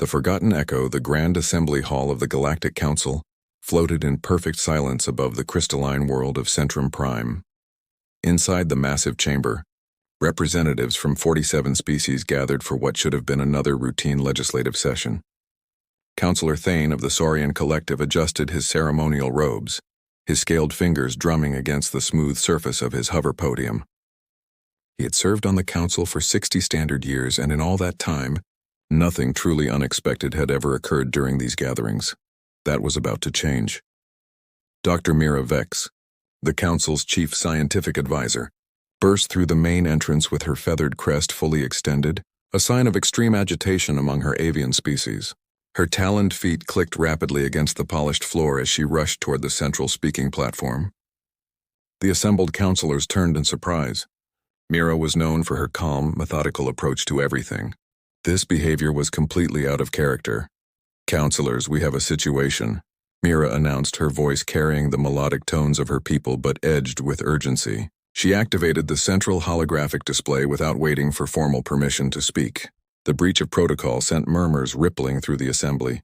The forgotten echo, the grand assembly hall of the Galactic Council, floated in perfect silence above the crystalline world of Centrum Prime. Inside the massive chamber, representatives from 47 species gathered for what should have been another routine legislative session. Councillor Thane of the Saurian Collective adjusted his ceremonial robes, his scaled fingers drumming against the smooth surface of his hover podium. He had served on the council for 60 standard years, and in all that time, nothing truly unexpected had ever occurred during these gatherings. That was about to change. Dr. Mira Vex, the council's chief scientific advisor, burst through the main entrance with her feathered crest fully extended, a sign of extreme agitation among her avian species. Her taloned feet clicked rapidly against the polished floor as she rushed toward the central speaking platform. The assembled councilors turned in surprise. Mira was known for her calm, methodical approach to everything. This behavior was completely out of character. "Councilors, we have a situation," Mira announced, her voice carrying the melodic tones of her people but edged with urgency. She activated the central holographic display without waiting for formal permission to speak. The breach of protocol sent murmurs rippling through the assembly.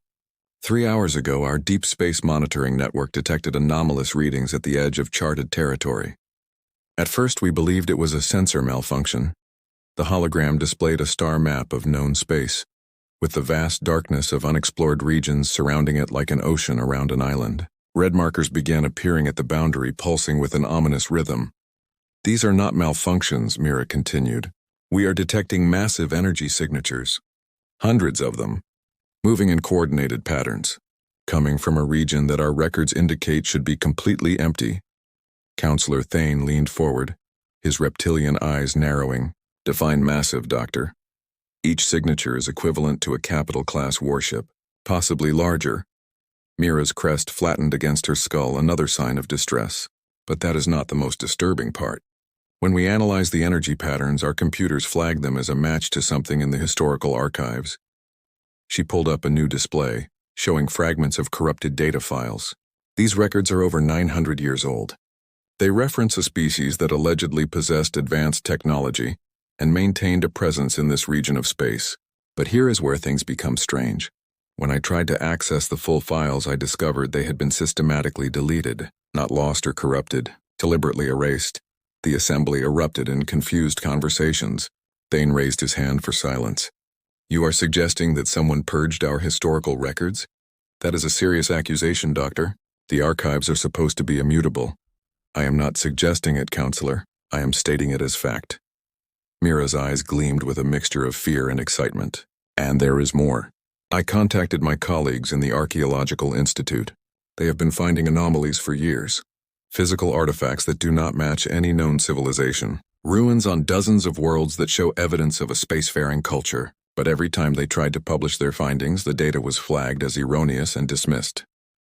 3 hours ago, our deep space monitoring network detected anomalous readings at the edge of charted territory. At first, we believed it was a sensor malfunction. The hologram displayed a star map of known space, with the vast darkness of unexplored regions surrounding it like an ocean around an island. Red markers began appearing at the boundary, pulsing with an ominous rhythm. "These are not malfunctions," Mira continued. "We are detecting massive energy signatures, hundreds of them, moving in coordinated patterns, coming from a region that our records indicate should be completely empty." Councillor Thane leaned forward, his reptilian eyes narrowing. "Define massive, Doctor." "Each signature is equivalent to a capital-class warship, possibly larger." Mira's crest flattened against her skull, another sign of distress. "But that is not the most disturbing part. When we analyze the energy patterns, our computers flag them as a match to something in the historical archives." She pulled up a new display, showing fragments of corrupted data files. "These records are over 900 years old. They reference a species that allegedly possessed advanced technology and maintained a presence in this region of space. But here is where things become strange. When I tried to access the full files, I discovered they had been systematically deleted, not lost or corrupted, deliberately erased." The assembly erupted in confused conversations. Thane raised his hand for silence. "You are suggesting that someone purged our historical records? That is a serious accusation, Doctor. The archives are supposed to be immutable." "I am not suggesting it, Counselor. I am stating it as fact." Mira's eyes gleamed with a mixture of fear and excitement. "And there is more. I contacted my colleagues in the Archaeological Institute. They have been finding anomalies for years. Physical artifacts that do not match any known civilization. Ruins on dozens of worlds that show evidence of a spacefaring culture. But every time they tried to publish their findings, the data was flagged as erroneous and dismissed."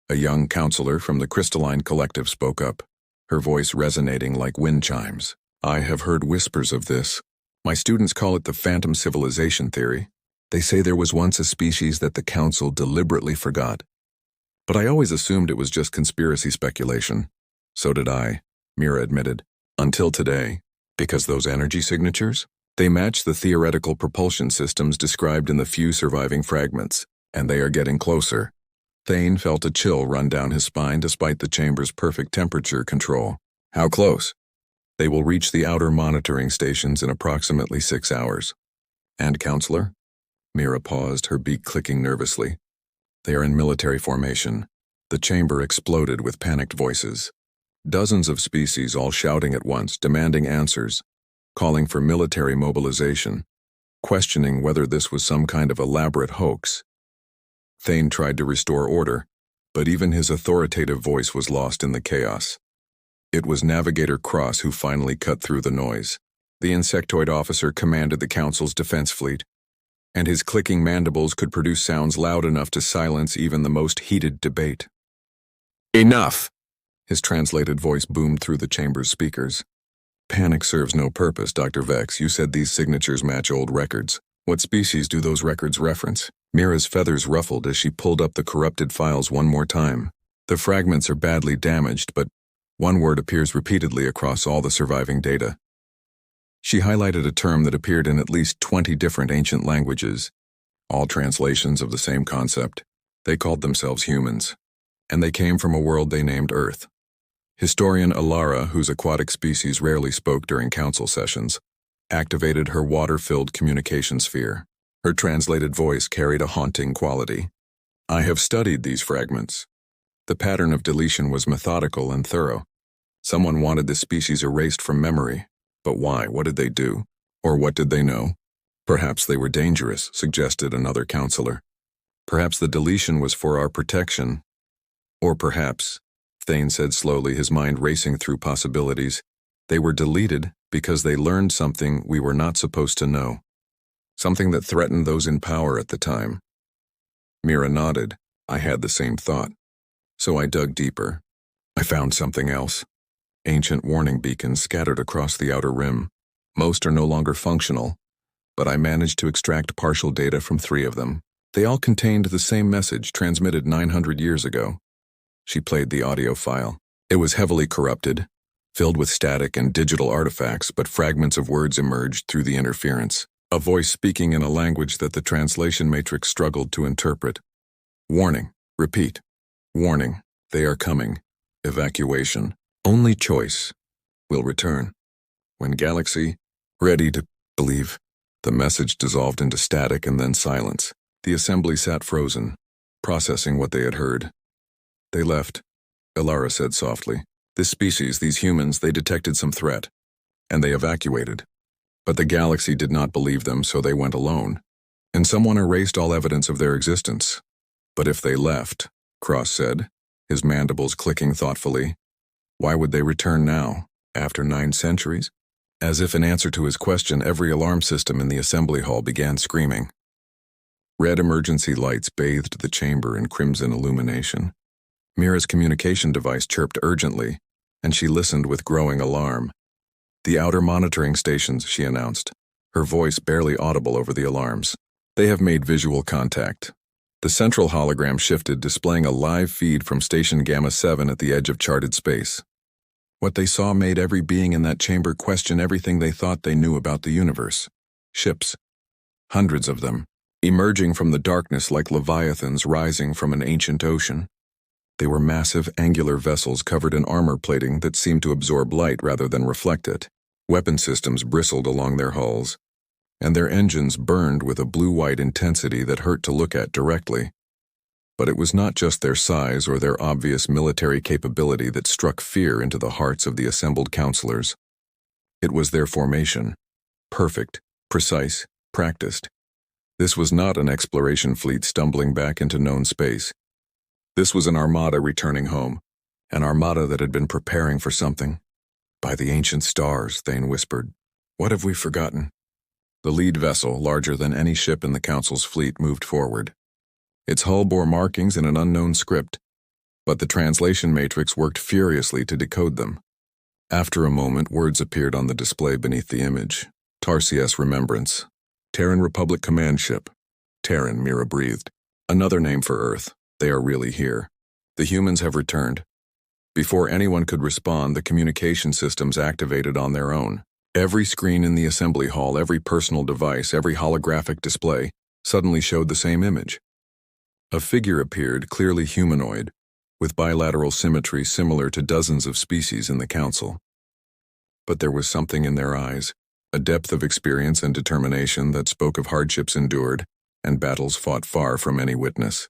A young counselor from the Crystalline Collective spoke up, her voice resonating like wind chimes. "I have heard whispers of this. My students call it the phantom civilization theory. They say there was once a species that the Council deliberately forgot. But I always assumed it was just conspiracy speculation." "So did I," Mira admitted. "Until today. Because those energy signatures? They match the theoretical propulsion systems described in the few surviving fragments, and they are getting closer." Thane felt a chill run down his spine despite the chamber's perfect temperature control. "How close?" "They will reach the outer monitoring stations in approximately 6 hours. "And, Counselor?" Mira paused, her beak clicking nervously. "They are in military formation." The chamber exploded with panicked voices. Dozens of species all shouting at once, demanding answers, calling for military mobilization, questioning whether this was some kind of elaborate hoax. Thane tried to restore order, but even his authoritative voice was lost in the chaos. It was Navigator Cross who finally cut through the noise. The insectoid officer commanded the Council's defense fleet, and his clicking mandibles could produce sounds loud enough to silence even the most heated debate. "Enough!" His translated voice boomed through the chamber's speakers. "Panic serves no purpose, Dr. Vex. You said these signatures match old records. What species do those records reference?" Mira's feathers ruffled as she pulled up the corrupted files one more time. "The fragments are badly damaged, but one word appears repeatedly across all the surviving data." She highlighted a term that appeared in at least 20 different ancient languages. all translations of the same concept. They called themselves humans, and they came from a world they named Earth. Historian Alara, whose aquatic species rarely spoke during council sessions, activated her water-filled communication sphere. Her translated voice carried a haunting quality. I have studied these fragments. The pattern of deletion was methodical and thorough. Someone wanted this species erased from memory. But why? What did they do? Or what did they know? Perhaps they were dangerous, suggested another counselor. Perhaps the deletion was for our protection. Or perhaps, Thane said slowly, his mind racing through possibilities, they were deleted because they learned something we were not supposed to know. Something that threatened those in power at the time. Mira nodded. I had the same thought. So I dug deeper. I found something else. Ancient warning beacons scattered across the outer rim. Most are no longer functional, but I managed to extract partial data from 3 of them. They all contained the same message transmitted 900 years ago. She played the audio file. It was heavily corrupted, filled with static and digital artifacts, but fragments of words emerged through the interference. A voice speaking in a language that the translation matrix struggled to interpret. Warning. Repeat. Warning. They are coming. Evacuation. Only choice. Will return. When galaxy. Ready to believe. The message dissolved into static and then silence. The assembly sat frozen, processing what they had heard. They left, Alara said softly. This species, these humans, they detected some threat, and they evacuated. But the galaxy did not believe them, so they went alone. And someone erased all evidence of their existence. But if they left, Cross said, his mandibles clicking thoughtfully, why would they return now, after 9 centuries? As if in answer to his question, every alarm system in the assembly hall began screaming. Red emergency lights bathed the chamber in crimson illumination. Mira's communication device chirped urgently, and she listened with growing alarm. The outer monitoring stations, she announced, her voice barely audible over the alarms. They have made visual contact. The central hologram shifted, displaying a live feed from Station Gamma 7 at the edge of charted space. What they saw made every being in that chamber question everything they thought they knew about the universe. Ships. Hundreds of them, emerging from the darkness like leviathans rising from an ancient ocean. They were massive, angular vessels covered in armor plating that seemed to absorb light rather than reflect it. Weapon systems bristled along their hulls, and their engines burned with a blue-white intensity that hurt to look at directly. But it was not just their size or their obvious military capability that struck fear into the hearts of the assembled counselors. It was their formation. Perfect, precise, practiced. This was not an exploration fleet stumbling back into known space. This was an armada returning home, an armada that had been preparing for something. By the ancient stars, Thane whispered. What have we forgotten? The lead vessel, larger than any ship in the Council's fleet, moved forward. Its hull bore markings in an unknown script, but the translation matrix worked furiously to decode them. After a moment, words appeared on the display beneath the image. Tarsius Remembrance. Terran Republic Command Ship. Terran, Mira breathed. Another name for Earth. They are really here. The humans have returned. Before anyone could respond, the communication systems activated on their own. Every screen in the assembly hall, every personal device, every holographic display suddenly showed the same image. A figure appeared, clearly humanoid, with bilateral symmetry similar to dozens of species in the Council. But there was something in their eyes, a depth of experience and determination that spoke of hardships endured and battles fought far from any witness.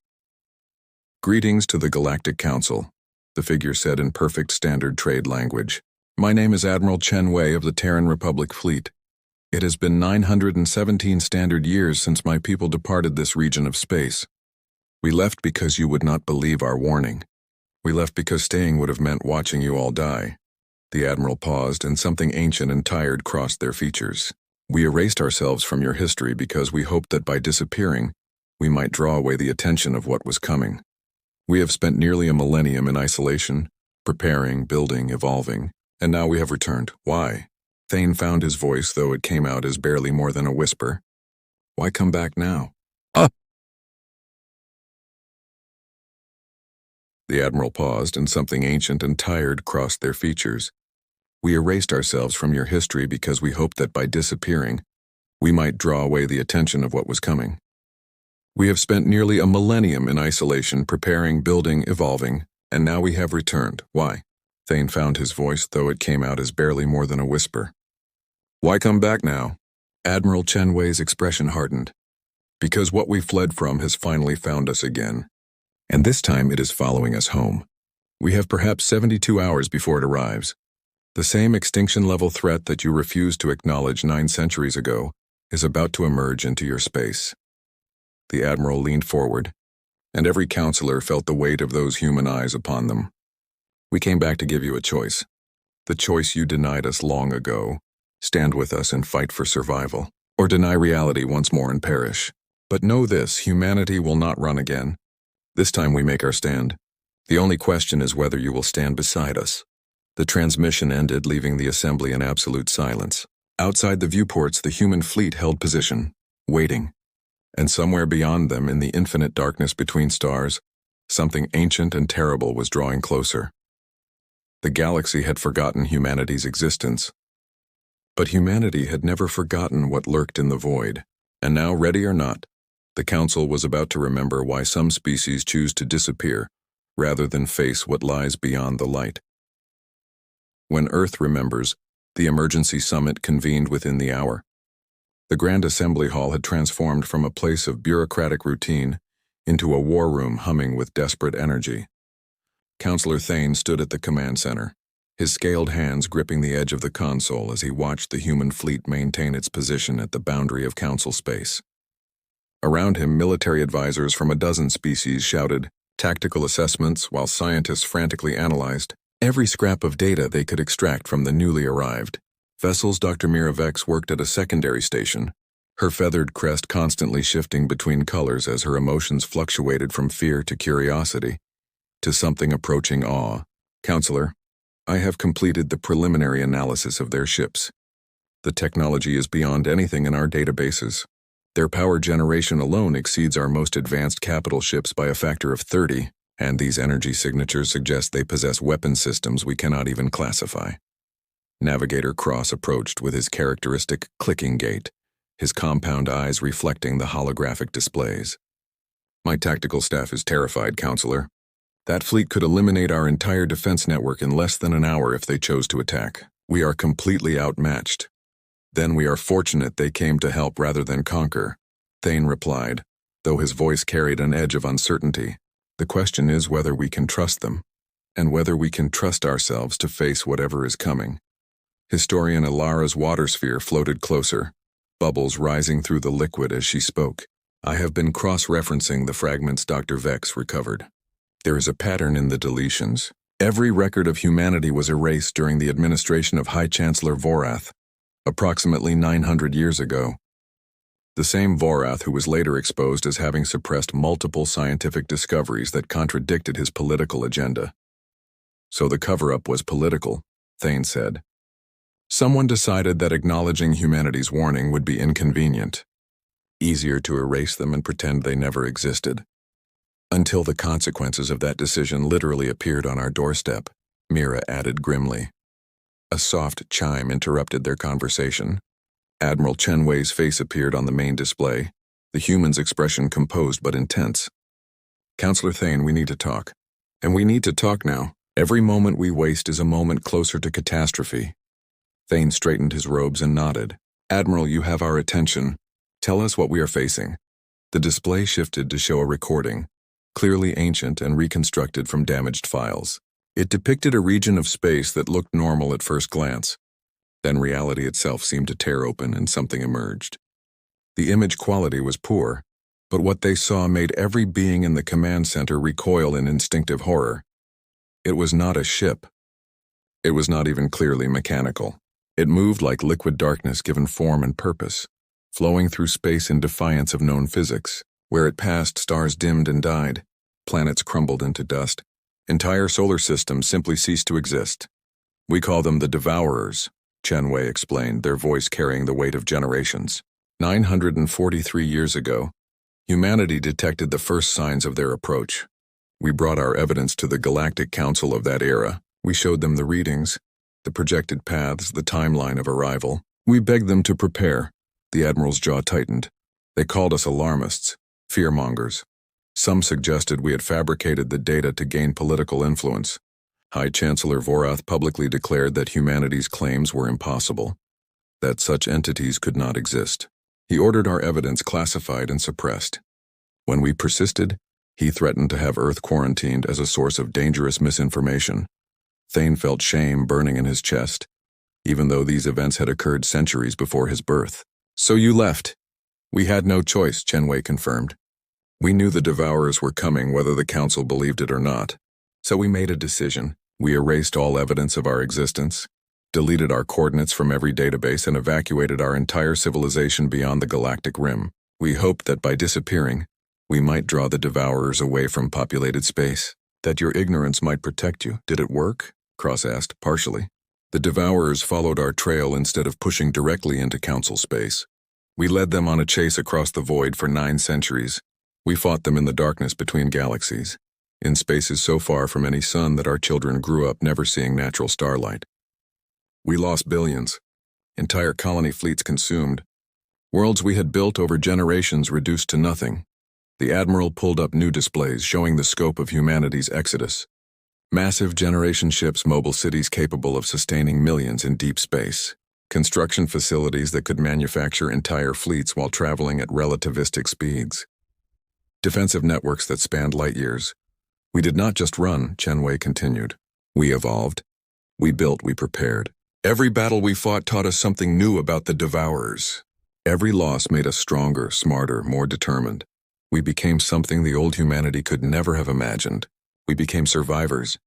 Greetings to the Galactic Council, the figure said in perfect standard trade language. My name is Admiral Chen Wei of the Terran Republic Fleet. It has been 917 standard years since my people departed this region of space. We left because you would not believe our warning. We left because staying would have meant watching you all die. The Admiral paused, and something ancient and tired crossed their features. We erased ourselves from your history because we hoped that by disappearing, we might draw away the attention of what was coming. We have spent nearly a millennium in isolation, preparing, building, evolving, and now we have returned. Why? Thane found his voice, though it came out as barely more than a whisper. Why come back now? The Admiral paused, and something ancient and tired crossed their features. We erased ourselves from your history because we hoped that by disappearing, we might draw away the attention of what was coming. We have spent nearly a millennium in isolation, preparing, building, evolving, and now we have returned. Why? Thane found his voice, though it came out as barely more than a whisper. Why come back now? Admiral Chenwei's expression hardened. Because what we fled from has finally found us again. And this time it is following us home. We have perhaps 72 hours before it arrives. The same extinction-level threat that you refused to acknowledge 9 centuries ago is about to emerge into your space. The Admiral leaned forward, and every counselor felt the weight of those human eyes upon them. We came back to give you a choice. The choice you denied us long ago. Stand with us and fight for survival, or deny reality once more and perish. But know this, humanity will not run again. This time we make our stand. The only question is whether you will stand beside us. The transmission ended, leaving the assembly in absolute silence. Outside the viewports, the human fleet held position, waiting. And somewhere beyond them, in the infinite darkness between stars, something ancient and terrible was drawing closer. The galaxy had forgotten humanity's existence. But humanity had never forgotten what lurked in the void. And now, ready or not, the Council was about to remember why some species choose to disappear rather than face what lies beyond the light. When Earth remembers, the emergency summit convened within the hour. The Grand Assembly Hall had transformed from a place of bureaucratic routine into a war room humming with desperate energy. Counselor Thane stood at the command center, his scaled hands gripping the edge of the console as he watched the human fleet maintain its position at the boundary of Council space. Around him, military advisors from a dozen species shouted tactical assessments while scientists frantically analyzed every scrap of data they could extract from the newly arrived vessels. Dr. Mira Vex worked at a secondary station, her feathered crest constantly shifting between colors as her emotions fluctuated from fear to curiosity to something approaching awe. Counselor, I have completed the preliminary analysis of their ships. The technology is beyond anything in our databases. Their power generation alone exceeds our most advanced capital ships by a factor of 30, and these energy signatures suggest they possess weapon systems we cannot even classify. Navigator Cross approached with his characteristic clicking gait, his compound eyes reflecting the holographic displays. My tactical staff is terrified, Counselor. That fleet could eliminate our entire defense network in less than an hour if they chose to attack. We are completely outmatched. Then we are fortunate they came to help rather than conquer, Thane replied, though his voice carried an edge of uncertainty. The question is whether we can trust them, and whether we can trust ourselves to face whatever is coming. Historian Alara's water sphere floated closer, bubbles rising through the liquid as she spoke. I have been cross-referencing the fragments Dr. Vex recovered. There is a pattern in the deletions. Every record of humanity was erased during the administration of High Chancellor Vorath, approximately 900 years ago. The same Vorath who was later exposed as having suppressed multiple scientific discoveries that contradicted his political agenda. So the cover-up was political, Thane said. Someone decided that acknowledging humanity's warning would be inconvenient. Easier to erase them and pretend they never existed. Until the consequences of that decision literally appeared on our doorstep, Mira added grimly. A soft chime interrupted their conversation. Admiral Chenwei's face appeared on the main display, the human's expression composed but intense. Counselor Thane, we need to talk. And we need to talk now. Every moment we waste is a moment closer to catastrophe. Thane straightened his robes and nodded. Admiral, you have our attention. Tell us what we are facing. The display shifted to show a recording, clearly ancient and reconstructed from damaged files. It depicted a region of space that looked normal at first glance. Then reality itself seemed to tear open and something emerged. The image quality was poor, but what they saw made every being in the command center recoil in instinctive horror. It was not a ship. It was not even clearly mechanical. It moved like liquid darkness given form and purpose, flowing through space in defiance of known physics. Where it passed, stars dimmed and died, planets crumbled into dust. Entire solar systems simply ceased to exist. We call them the Devourers, Chenwei explained, their voice carrying the weight of generations. 943 years ago, humanity detected the first signs of their approach. We brought our evidence to the Galactic Council of that era. We showed them the readings, the projected paths, the timeline of arrival. We begged them to prepare. The Admiral's jaw tightened. They called us alarmists, Fearmongers. Some suggested we had fabricated the data to gain political influence. High Chancellor Vorath publicly declared that humanity's claims were impossible, that such entities could not exist. He ordered our evidence classified and suppressed. When we persisted, he threatened to have Earth quarantined as a source of dangerous misinformation. Thane felt shame burning in his chest, even though these events had occurred centuries before his birth. "So you left." "We had no choice," Chenwei confirmed. "We knew the Devourers were coming whether the Council believed it or not. So we made a decision. We erased all evidence of our existence, deleted our coordinates from every database, and evacuated our entire civilization beyond the galactic rim. We hoped that by disappearing, we might draw the Devourers away from populated space, that your ignorance might protect you." "Did it work?" Cross asked, partially. "The Devourers followed our trail instead of pushing directly into Council space. We led them on a chase across the void for 9 centuries. We fought them in the darkness between galaxies, in spaces so far from any sun that our children grew up never seeing natural starlight. We lost billions, entire colony fleets consumed, worlds we had built over generations reduced to nothing." The Admiral pulled up new displays showing the scope of humanity's exodus. Massive generation ships, mobile cities capable of sustaining millions in deep space, construction facilities that could manufacture entire fleets while traveling at relativistic speeds, defensive networks that spanned light years. "We did not just run," Chenwei continued. "We evolved. We built, we prepared. Every battle we fought taught us something new about the Devourers. Every loss made us stronger, smarter, more determined. We became something the old humanity could never have imagined. We became survivors."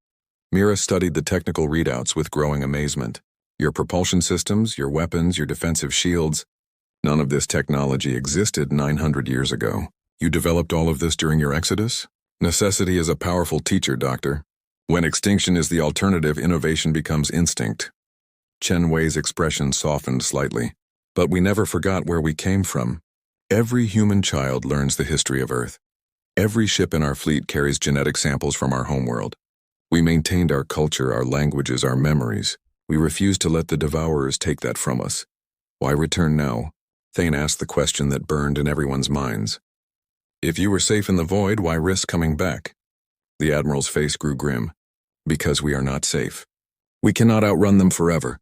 Mira studied the technical readouts with growing amazement. "Your propulsion systems, your weapons, your defensive shields, none of this technology existed 900 years ago. You developed all of this during your exodus? Necessity is a powerful teacher, Doctor. When extinction is the alternative, innovation becomes instinct." Chenwei's expression softened slightly. "But we never forgot where we came from. Every human child learns the history of Earth. Every ship in our fleet carries genetic samples from our homeworld. We maintained our culture, our languages, our memories. We refused to let the Devourers take that from us. Why return now?" Thane asked the question that burned in everyone's minds. "If you were safe in the void, why risk coming back?" The Admiral's face grew grim. "Because we are not safe. We cannot outrun them forever.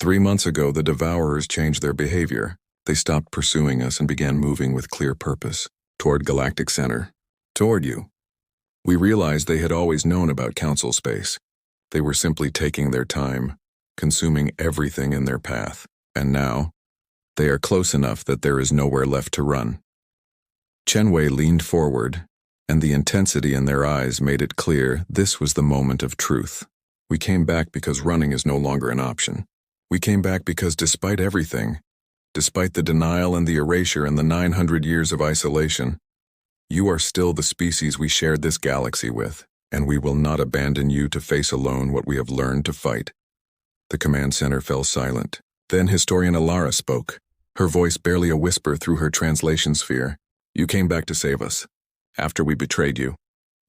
3 months ago, the Devourers changed their behavior. They stopped pursuing us and began moving with clear purpose, toward Galactic Center. Toward you. We realized they had always known about Council space. They were simply taking their time, consuming everything in their path. And now, they are close enough that there is nowhere left to run." Chenwei leaned forward, and the intensity in their eyes made it clear this was the moment of truth. "We came back because running is no longer an option. We came back because despite everything, despite the denial and the erasure and the 900 years of isolation, you are still the species we shared this galaxy with, and we will not abandon you to face alone what we have learned to fight." The command center fell silent. Then Historian Alara spoke, her voice barely a whisper through her translation sphere. "You came back to save us. After we betrayed you.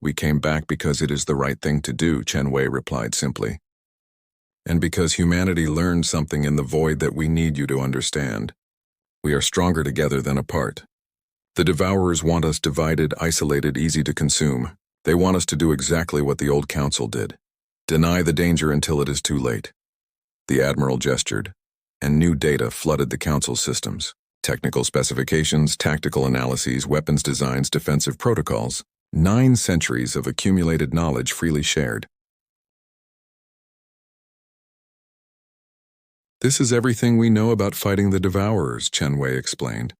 We came back because it is the right thing to do," Chenwei replied simply. "And because humanity learned something in the void that we need you to understand. We are stronger together than apart. The Devourers want us divided, isolated, easy to consume. They want us to do exactly what the old Council did. Deny the danger until it is too late." The Admiral gestured, and new data flooded the Council systems. Technical specifications, tactical analyses, weapons designs, defensive protocols. 9 centuries of accumulated knowledge freely shared. "This is everything we know about fighting the Devourers," Chenwei explained.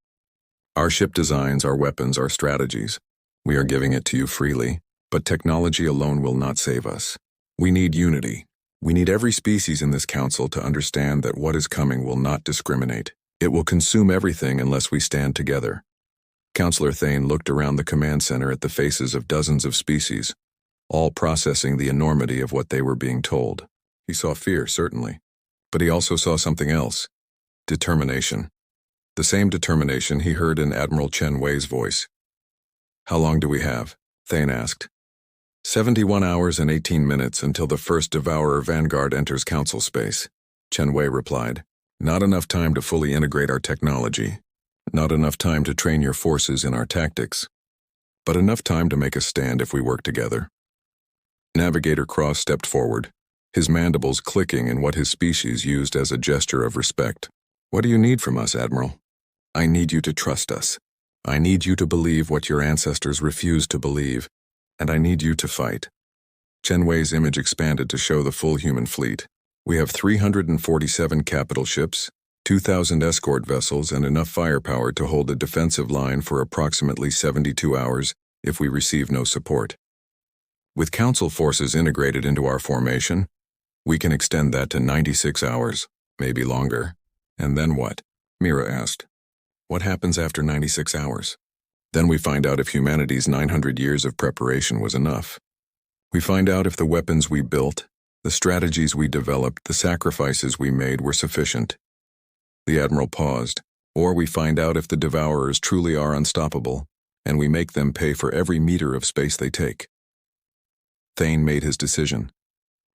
"Our ship designs, our weapons, our strategies. We are giving it to you freely, but technology alone will not save us. We need unity. We need every species in this Council to understand that what is coming will not discriminate. It will consume everything unless we stand together." Counselor Thane looked around the command center at the faces of dozens of species, all processing the enormity of what they were being told. He saw fear, certainly, but he also saw something else. Determination. The same determination he heard in Admiral Chenwei's voice. "How long do we have?" Thane asked. 71 hours and 18 minutes until the first Devourer Vanguard enters Council space," Chenwei replied. "Not enough time to fully integrate our technology. Not enough time to train your forces in our tactics. but enough time to make a stand if we work together. Navigator Cross stepped forward, his mandibles clicking in what his species used as a gesture of respect. What do you need from us, Admiral? I need you to trust us. I need you to believe what your ancestors refused to believe, and I need you to fight. Chen Wei's image expanded to show the full human fleet. We have 347 capital ships, 2,000 escort vessels, and enough firepower to hold a defensive line for approximately 72 hours if we receive no support. With Council forces integrated into our formation, we can extend that to 96 hours, maybe longer. And then what? Mira asked. What happens after 96 hours? Then we find out if humanity's 900 years of preparation was enough. We find out if the weapons we built, the strategies we developed, the sacrifices we made were sufficient. The Admiral paused. Or we find out if the Devourers truly are unstoppable, and we make them pay for every meter of space they take. Thane made his decision.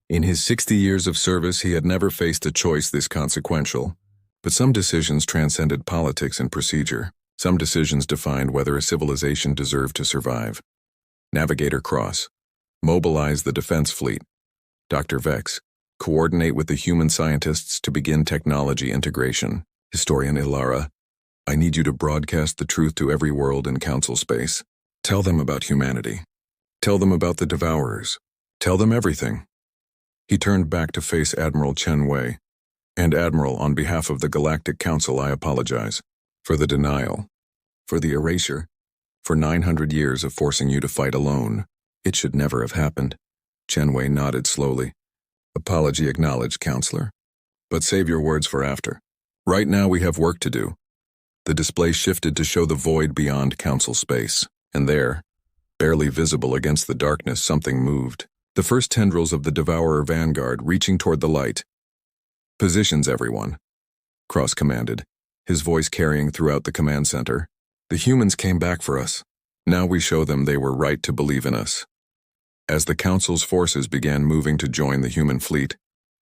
In his 60 years of service, he had never faced a choice this consequential, but some decisions transcended politics and procedure. Some decisions defined whether a civilization deserved to survive. Navigator Cross. Mobilize the defense fleet. Dr. Vex. Coordinate with the human scientists to begin technology integration. Historian Ilara. I need you to broadcast the truth to every world in Council space. Tell them about humanity. Tell them about the Devourers. Tell them everything. He turned back to face Admiral Chen Wei. And Admiral, on behalf of the Galactic Council, I apologize. For the denial. For the erasure. For 900 years of forcing you to fight alone. It should never have happened. Chen Wei nodded slowly. Apology acknowledged, Counselor. But save your words for after. Right now we have work to do. The display shifted to show the void beyond Council space. And there, barely visible against the darkness, something moved. The first tendrils of the Devourer vanguard reaching toward the light. Positions, everyone. Cross commanded, his voice carrying throughout the command center. The humans came back for us. Now we show them they were right to believe in us. As the Council's forces began moving to join the human fleet,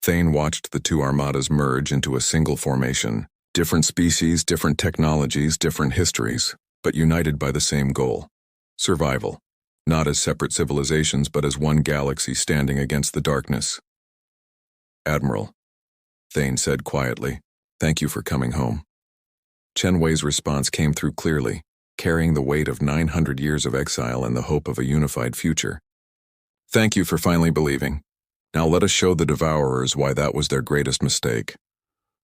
Thane watched the two armadas merge into a single formation. Different species, different technologies, different histories, but united by the same goal. Survival. Not as separate civilizations, but as one galaxy standing against the darkness. Admiral, Thane said quietly, thank you for coming home. Chen Wei's response came through clearly, carrying the weight of 900 years of exile and the hope of a unified future. Thank you for finally believing. Now let us show the Devourers why that was their greatest mistake.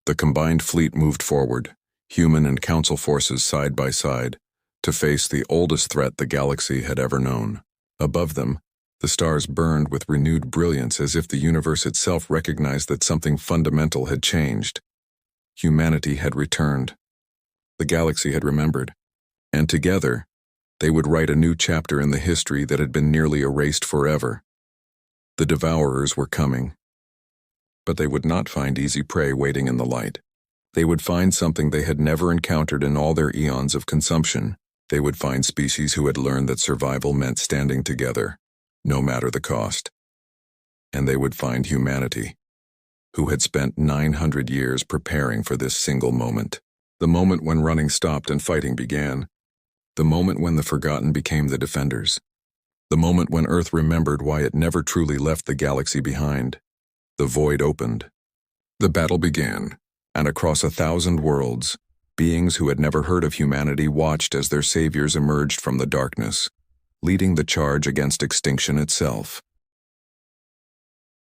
The combined fleet moved forward, human and Council forces side by side, to face the oldest threat the galaxy had ever known. Above them, the stars burned with renewed brilliance as if the universe itself recognized that something fundamental had changed. Humanity had returned. The galaxy had remembered. And together, they would write a new chapter in the history that had been nearly erased forever. The Devourers were coming. But they would not find easy prey waiting in the light. They would find something they had never encountered in all their eons of consumption. They would find species who had learned that survival meant standing together, no matter the cost. And they would find humanity, who had spent 900 years preparing for this single moment. The moment when running stopped and fighting began. The moment when the forgotten became the defenders. The moment when Earth remembered why it never truly left the galaxy behind. The void opened. The battle began, and across 1,000 worlds, beings who had never heard of humanity watched as their saviors emerged from the darkness, leading the charge against extinction itself.